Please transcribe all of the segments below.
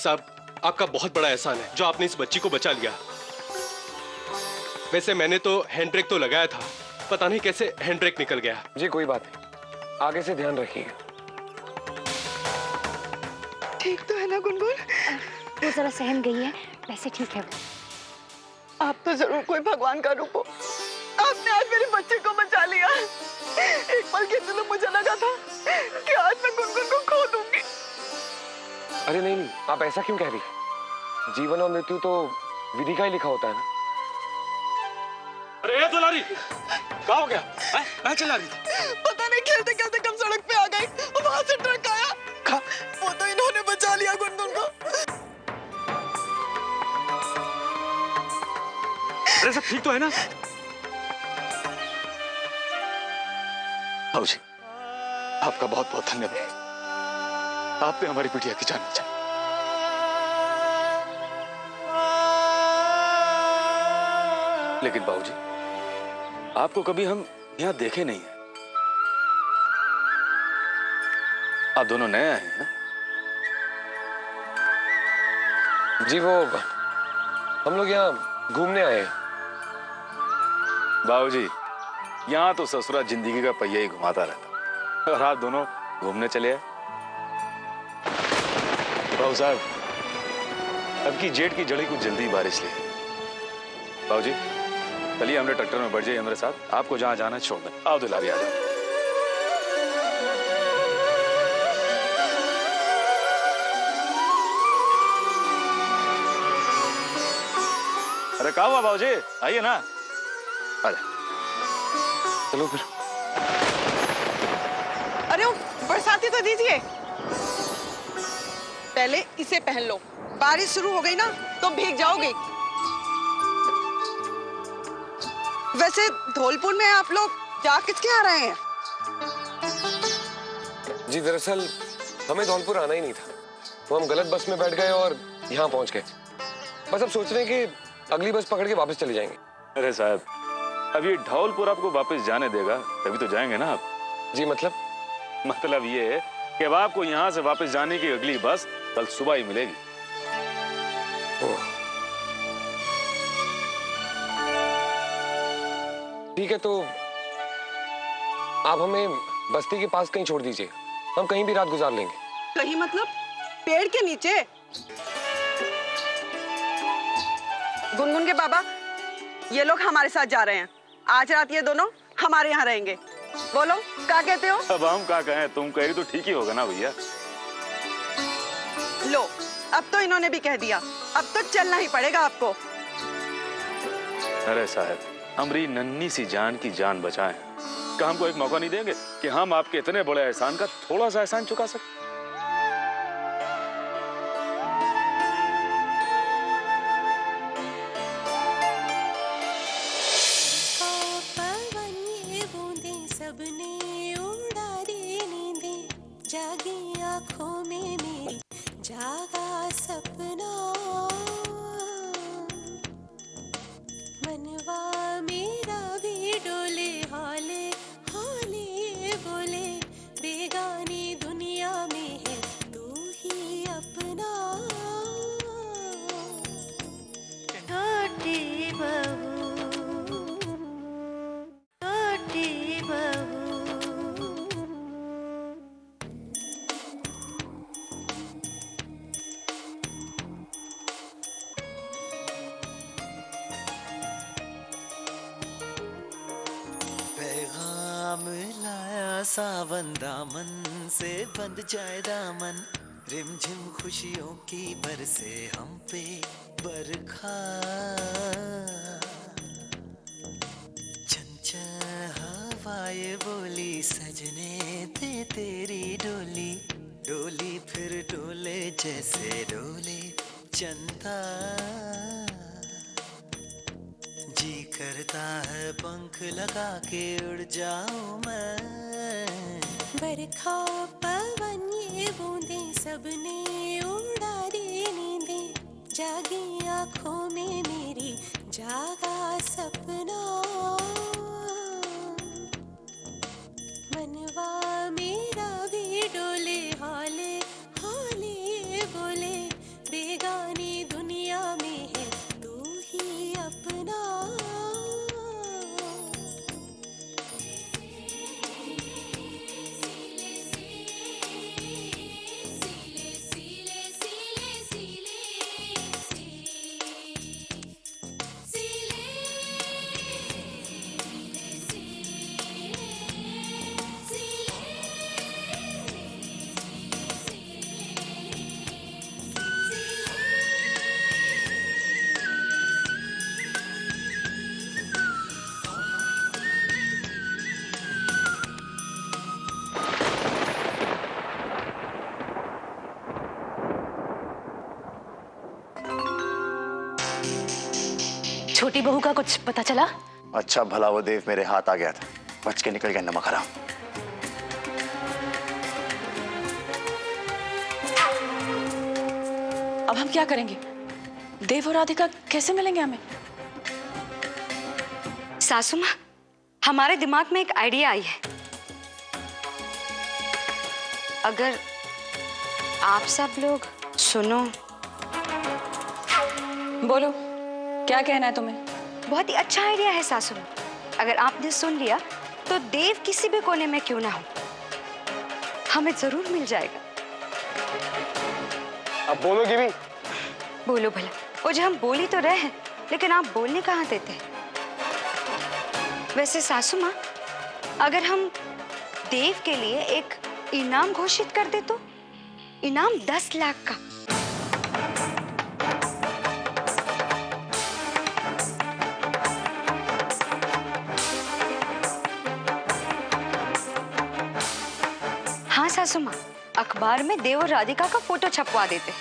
साहब, आपका बहुत बड़ा एहसान है जो आपने इस बच्ची को बचा लिया। वैसे मैंने तो हैंड ब्रेक तो लगाया था, पता नहीं कैसे हैंड ब्रेक निकल गया। जी कोई बात नहीं, आगे से ध्यान रखिएगा। ठीक तो है ना गुनगुन? वो जरा सहम गई है, वैसे ठीक है वो। आप तो जरूर कोई भगवान का रूप हो। आपने आज मेरे बच्चे को बचा लिया। एक पल के लिए मुझे लगा था कि आज मैं गुनगुन को खो दूंगी। अरे नहीं नहीं, आप ऐसा क्यों कह रही? जीवन और मृत्यु तो विधि का ही लिखा होता है ना। अरे दुलारी, क्या हो गया? मैं चला रही थी। पता नहीं खेलते खेलते कब सड़क पे आ गई, वहां से ट्रक आया। वो तो इन्होंने बचा लिया गुनगुन को। अरे सब ठीक तो है ना? बाबूजी, आपका बहुत बहुत धन्यवाद। आपने हमारी बिटिया की जान बचाई। लेकिन बाबूजी, आपको कभी हम यहाँ देखे नहीं हैं। आप दोनों नए आए हैं? जी वो हम लोग यहाँ घूमने आए हैं। बाबूजी, यहाँ तो ससुरा जिंदगी का पहिया ही घुमाता रहता, और आप दोनों घूमने चले आए। बाबू साहब, अब की जेठ की जड़ी कुछ जल्दी बारिश ले। बाबूजी, चलिए हमने ट्रैक्टर में बैठ जाइए हमारे साथ। आपको जहाँ जाना है छोड़ दें। आओ दुलारी, आ जाओ। अरे क्या हुआ बाबूजी, आइए ना, आ जाओ। चलो फिर। अरे वो बरसाती तो दीजिए। पहले इसे पहन लो, बारिश शुरू हो गई ना तो भीग जाओगे। वैसे धौलपुर में आप लोग जा किसके आ रहे हैं? जी दरअसल हमें धौलपुर आना ही नहीं था, तो हम गलत बस में बैठ गए और यहाँ पहुंच गए। बस अब सोच रहे हैं कि अगली बस पकड़ के वापस चले जाएंगे। अरे साहब, अब ये धौलपुर आपको वापस जाने देगा तभी तो जाएंगे ना आप। जी मतलब ये है कि अब आपको यहाँ से वापस जाने की अगली बस कल सुबह ही मिलेगी। ठीक है, तो आप हमें बस्ती के पास कहीं छोड़ दीजिए, हम कहीं भी रात गुजार लेंगे। कहीं मतलब पेड़ के नीचे? गुनगुन के बाबा, ये लोग हमारे साथ जा रहे हैं। आज रात ये दोनों हमारे यहाँ रहेंगे। बोलो क्या कहते हो? अब हम क्या कहें, तुम कहेगी तो ठीक ही होगा ना भैया। लो, अब तो इन्होंने भी कह दिया, अब तो चलना ही पड़ेगा आपको। अरे साहब, हमारी नन्ही सी जान की जान बचाएं। क्या हमको एक मौका नहीं देंगे कि हम आपके इतने बड़े एहसान का थोड़ा सा एहसान चुका सकें? जागी आंखों में मेरी जागा सपना, मनवा मेरा भी डोले हाले हाले बोले, बेगानी दुनिया में है तू ही अपना। छोटी बहू, छोटी बहू, सावन दामन से बंध जाए दामन, रिमझिम खुशियों की बरसे हम पे बरखा, चंचल हवाएं बोली सजने दे तेरी डोली, डोली फिर डोले जैसे डोले चंदा, जी करता है पंख लगा के उड़ जाऊं मैं। बरखा पवन ये बूंदे सबने उड़ा दी नींदें, जागी आंखों में मेरी जागा सपना, मनवा मेरा भी डोले हाले हाले बोले, छोटी बहू का कुछ पता चला? अच्छा भला वो देव मेरे हाथ आ गया था, बच के निकल गया नमक हराम। अब हम क्या करेंगे? देव और राधिका कैसे मिलेंगे हमें? सासू माँ, हमारे दिमाग में एक आइडिया आई है। अगर आप सब लोग सुनो। बोलो, क्या कहना है तुम्हें? बहुत ही अच्छा आइडिया है सासू माँ। अगर आपने सुन लिया तो देव किसी भी कोने में क्यों ना हो, हमें जरूर मिल जाएगा। अब बोलोगी भी? बोलो भला। वो जो हम बोल ही तो रहे हैं, लेकिन आप बोलने कहाँ देते हैं? वैसे सासू माँ, अगर हम देव के लिए एक इनाम घोषित कर दे तो? इनाम 10 लाख का। हाँ सासू माँ, अखबार में देव और राधिका का फोटो छपवा देते।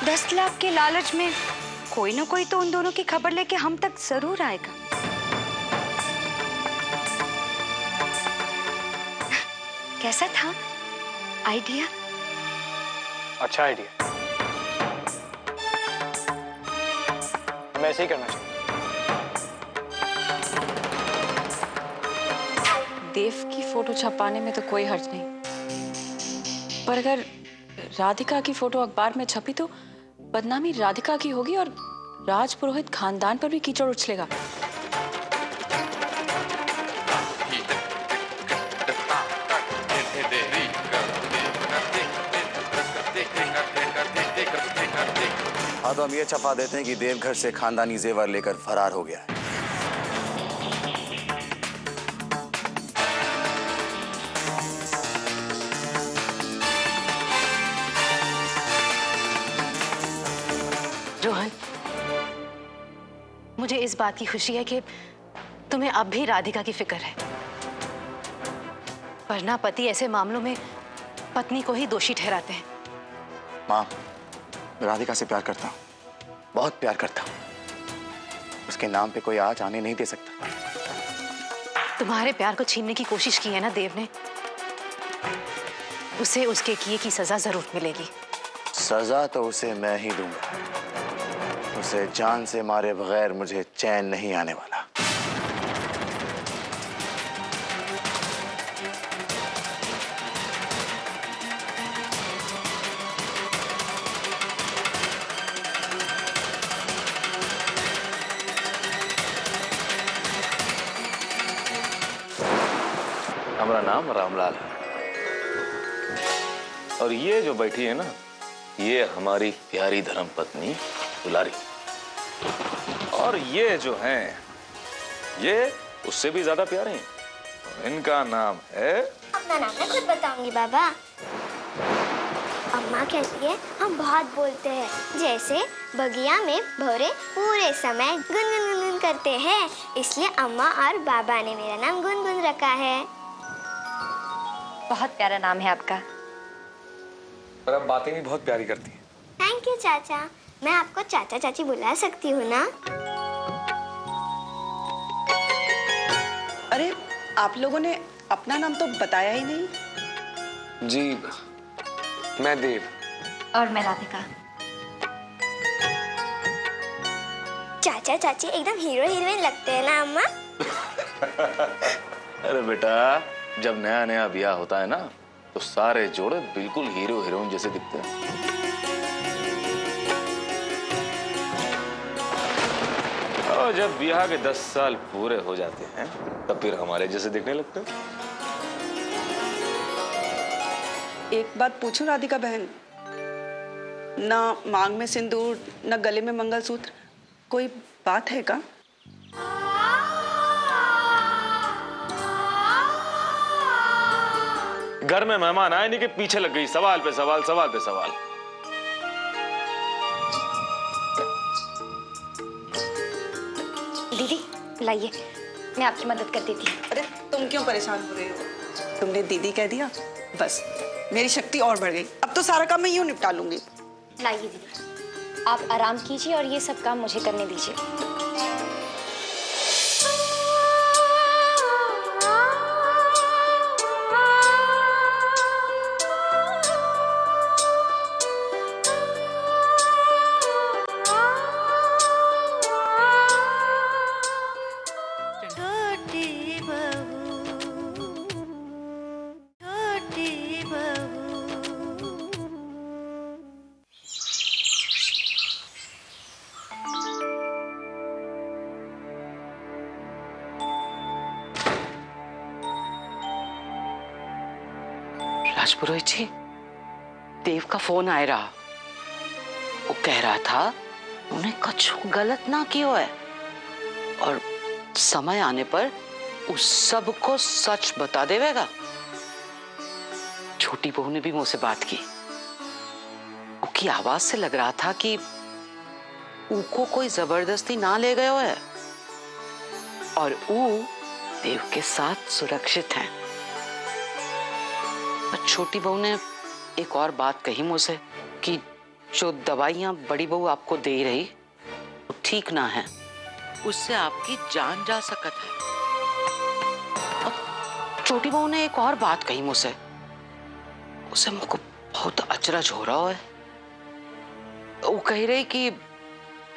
10 लाख के लालच में कोई ना कोई तो उन दोनों की खबर लेके हम तक जरूर आएगा। कैसा था आइडिया? अच्छा आइडिया, मैं ऐसे ही करना चाहिए। देव की फोटो छपाने में तो कोई हर्ज नहीं, पर अगर राधिका की फोटो अखबार में छपी तो बदनामी राधिका की होगी और राजपुरोहित खानदान पर भी कीचड़ उछलेगा। हाँ तो हम ये छपा देते हैं कि देव घर से खानदानी जेवर लेकर फरार हो गया है। रोहन, मुझे इस बात की खुशी है कि तुम्हें अब भी राधिका की फिक्र है, वरना पति ऐसे मामलों में पत्नी को ही दोषी ठहराते हैं। माँ, मैं राधिका से प्यार करता हूँ, बहुत प्यार करता हूँ। उसके नाम पे कोई आज आने नहीं दे सकता। तुम्हारे प्यार को छीनने की कोशिश की है ना देव ने, उसे उसके किए की सजा जरूर मिलेगी। सजा तो उसे मैं ही दूंगा। उसे जान से मारे बगैर मुझे चैन नहीं आने वाला। हमारा नाम रामलाल है और ये जो बैठी है ना, ये हमारी प्यारी धर्मपत्नी दुलारी, और ये जो हैं, ये उससे भी ज्यादा प्यारे हैं। इनका नाम है। अपना नाम मैं खुद बताऊंगी बाबा। अम्मा कहती है हम बहुत बोलते हैं, जैसे बगिया में भौरे पूरे समय गुनगुन गुनगुन करते हैं, इसलिए अम्मा और बाबा ने मेरा नाम गुनगुन रखा है। बहुत प्यारा नाम है आपका। और आप बातें भी बहुत प्यारी करती हैं। थैंक यू चाचा। मैं आपको चाचा चाची बुला सकती हूँ ना? अरे आप लोगों ने अपना नाम तो बताया ही नहीं। जी, मैं देव। और मैं राधिका। चाचा चाची एकदम हीरो हीरोइन लगते हैं ना अम्मा? अरे बेटा, जब नया नया ब्याह होता है ना, तो सारे जोड़े बिल्कुल हीरो हीरोइन जैसे दिखते हैं। और जब ब्याह के 10 साल पूरे हो जाते हैं, तब फिर हमारे जैसे दिखने लगते हैं। एक बात पूछूं राधिका बहन, ना मांग में सिंदूर, ना गले में मंगलसूत्र, कोई बात है का? घर में मेहमान आए नहीं कि पीछे लग गई सवाल पे सवाल, सवाल पे सवाल। दीदी लाइए, मैं आपकी मदद कर देती हूँ। अरे तुम क्यों परेशान हो रहे हो? तुमने दीदी कह दिया, बस मेरी शक्ति और बढ़ गई। अब तो सारा काम मैं यूं निपटा लूंगी। लाइए दीदी, आप आराम कीजिए और ये सब काम मुझे करने दीजिए। छोटी बहू, छोटी बहू। राजपुरोहित जी, देव का फोन आया रहा। वो कह रहा था उन्हें कुछ गलत ना किया है और समय आने पर उस सबको सच बता देवेगा। छोटी बहू ने भी मुझसे बात की। उसकी आवाज से लग रहा था कि उको कोई जबरदस्ती ना ले गया है और वो देव के साथ सुरक्षित हैं। छोटी बहू ने एक और बात कही मुझसे कि जो दवाइयां बड़ी बहू आपको दे रही वो ठीक ना है, उससे आपकी जान जा सकत है। और छोटी बहू ने एक और बात कही मुझसे, उसे मुझको बहुत अचरज हो रहा है। वो कह रही कि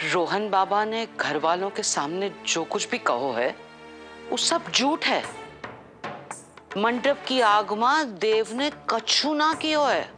रोहन बाबा ने घर वालों के सामने जो कुछ भी कहो है वो सब झूठ है। मंडप की आगमा देव ने कछु ना कियो है।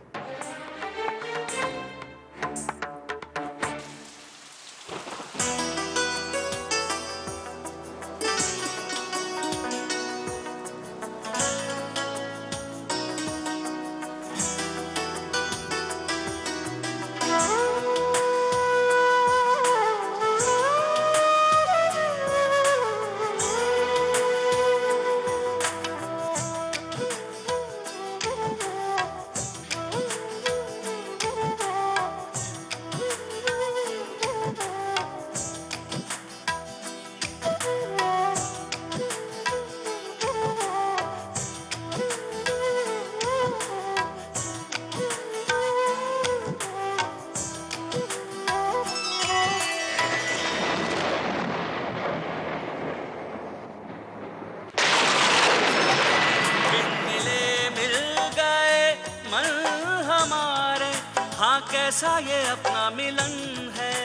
कैसा ये अपना मिलन है,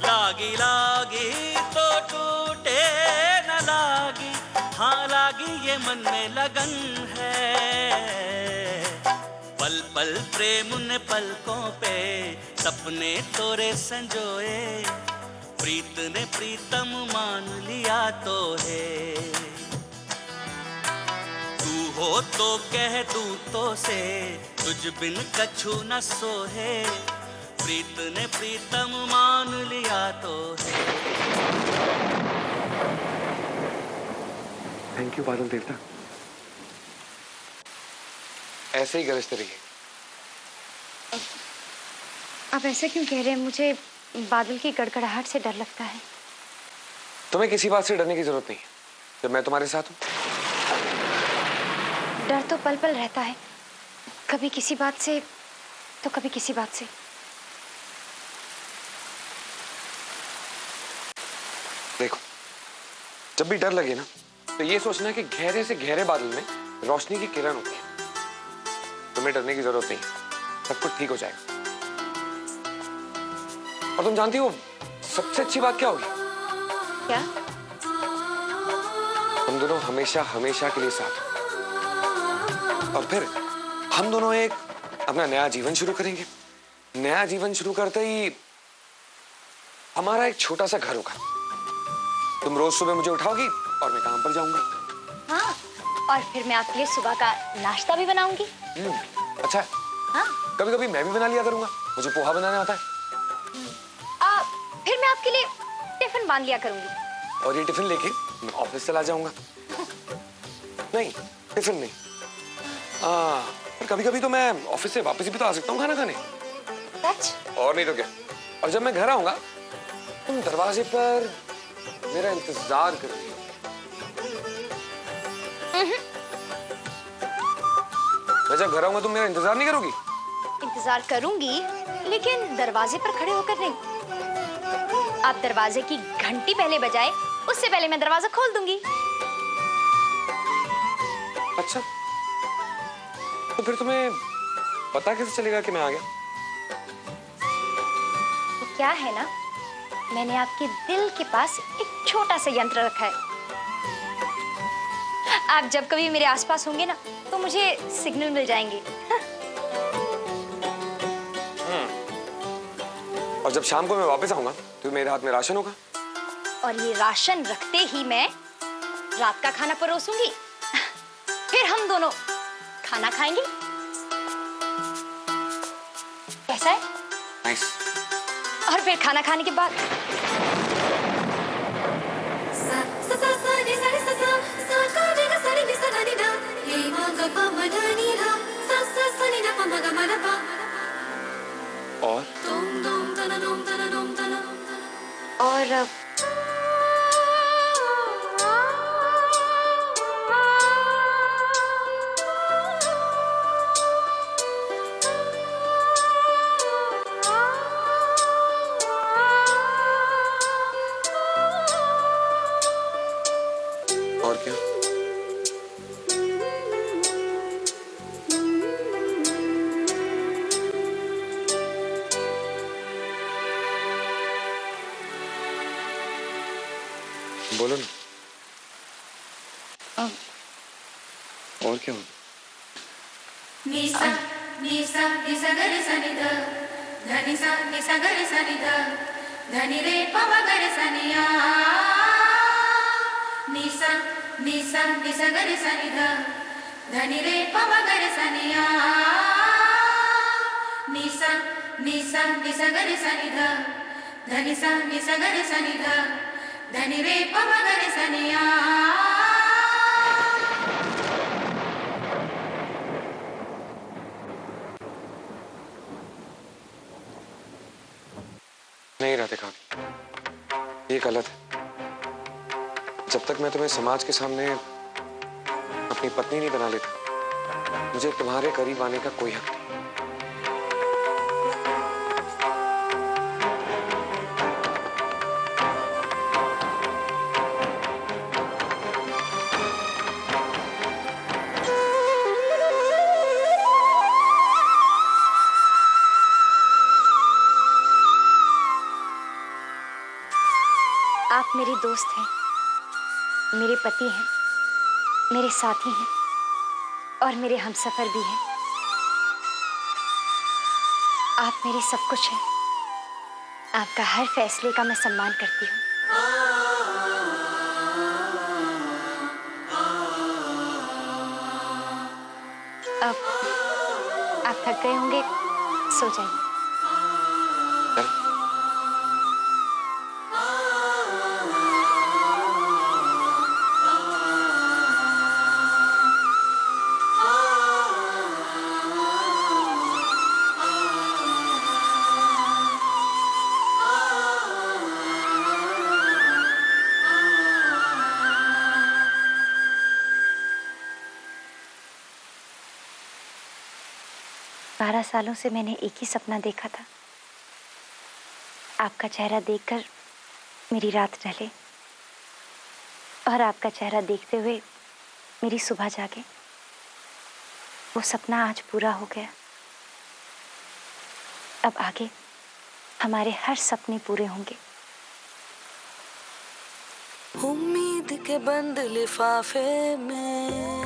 लागी लागी तो टूटे न लागी, हाँ लागी ये मन में लगन है। पल पल प्रेम ने पलकों पे सपने तोरे संजोए, प्रीत ने प्रीतम मान लिया तो है। तू हो तो कह दूं तो से, तुझ बिन कछु न सोहे, प्रीत ने प्रीतम मान लिया तो है। थैंक यू बादल देवता। ऐसे ही गरजते रहिए। आप ऐसा क्यों कह रहे हैं? मुझे बादल की गड़गड़ाहट से डर लगता है। तुम्हें किसी बात से डरने की जरूरत नहीं है जब मैं तुम्हारे साथ हूँ। डर तो पल पल रहता है, कभी किसी बात से तो कभी किसी बात से। देखो, जब भी डर लगे ना तो ये सोचना कि गहरे से गहरे बादल में रोशनी की किरण होती है। तुम्हें डरने की जरूरत नहीं, सब कुछ ठीक हो जाएगा। और तुम जानती हो सबसे अच्छी बात क्या होगी? क्या? हम दोनों हमेशा हमेशा के लिए साथ, और फिर हम दोनों एक अपना नया जीवन शुरू करेंगे। नया जीवन शुरू करते ही हमारा एक छोटा सा घर होगा। तुम रोज सुबह मुझे उठाओगी और मैं काम पर जाऊंगा। हाँ, और फिर मैं आपके लिए सुबह का नाश्ता भी बनाऊंगी। अच्छा है। हाँ, कभी कभी मैं भी बना लिया करूंगा, मुझे पोहा बनाना आता है। फिर मैं आपके लिए टिफिन बांध लिया करूंगी। और ये टिफिन लेके मैं ऑफिस चला जाऊंगा। नहीं, टिफिन नहीं, पर कभी कभी तो मैं ऑफिस से वापस भी तो आ सकता हूँ खाना खाने। सच? और नहीं तो क्या। और जब मैं घर आऊंगा तुम दरवाजे पर मेरा इंतजार कर रही हो। मैं जब घर आऊंगा तुम मेरा इंतजार नहीं करोगी? इंतजार करूंगी, लेकिन दरवाजे पर खड़े होकर नहीं। आप दरवाजे की घंटी पहले बजाए उससे पहले मैं दरवाजा खोल दूंगी। अच्छा, तो फिर तुम्हें पता कैसे चलेगा कि मैं आ गया? तो क्या है ना मैंने आपके दिल के पास एक छोटा सा यंत्र रखा है। आप जब कभी मेरे आसपास होंगे ना तो मुझे सिग्नल मिल जाएंगे। और जब शाम को मैं वापस आऊंगा तो मेरे हाथ में राशन होगा। और ये राशन रखते ही मैं रात का खाना परोसूंगी। फिर हम दोनों खाना खाएंगे। कैसा है? नाइस। और फिर खाना खाने के बाद और और क्या? बोलो ना। और क्या होगा? निसा निसा निसा गरे सनि ध धनि सा निसा गरे सनि ध धनि रे पव गरे सनिया निसा निसा निसा गरे सनि ध धनि रे पव गरे सनिया निसा निसा निसा गरे सनि ध धनि सा निसा गरे सनि ध धनि रे पव गरे सनिया। नहीं राधिका, ये गलत है। जब तक मैं तुम्हें समाज के सामने अपनी पत्नी नहीं बना लेता, मुझे तुम्हारे करीब आने का कोई हक नहीं। आप मेरे दोस्त हैं, मेरे पति हैं, मेरे साथी हैं और मेरे हमसफर भी हैं। आप मेरे सब कुछ हैं। आपका हर फैसले का मैं सम्मान करती हूँ। अब आप थक गए होंगे, सो जाइए। बारह सालों से मैंने एक ही सपना देखा था, आपका चेहरा देखकर मेरी रात ढले और आपका चेहरा देखते हुए मेरी सुबह जागे। वो सपना आज पूरा हो गया। अब आगे हमारे हर सपने पूरे होंगे। उम्मीद के बंद लिफाफे में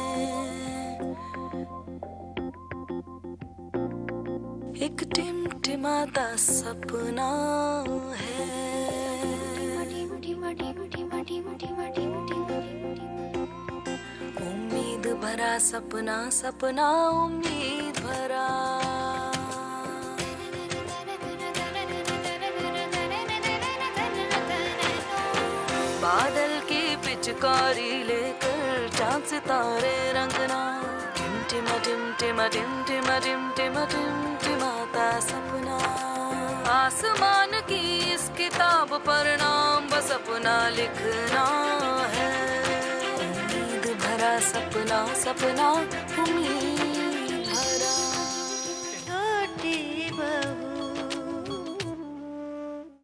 एक टिमटिमाता सपना है। उम्मीद भरा सपना, सपना उम्मीद भरा। बादल की पिचकारी लेकर चांद सितारे रंगना। टिमटिमा टिमटिमा टिमटिमा टिमटिमा टिमटिमाता सपना। आसमान की इस किताब पर नाम बस अपना लिखना है। उम्मीद भरा सपना, सपना उम्मीद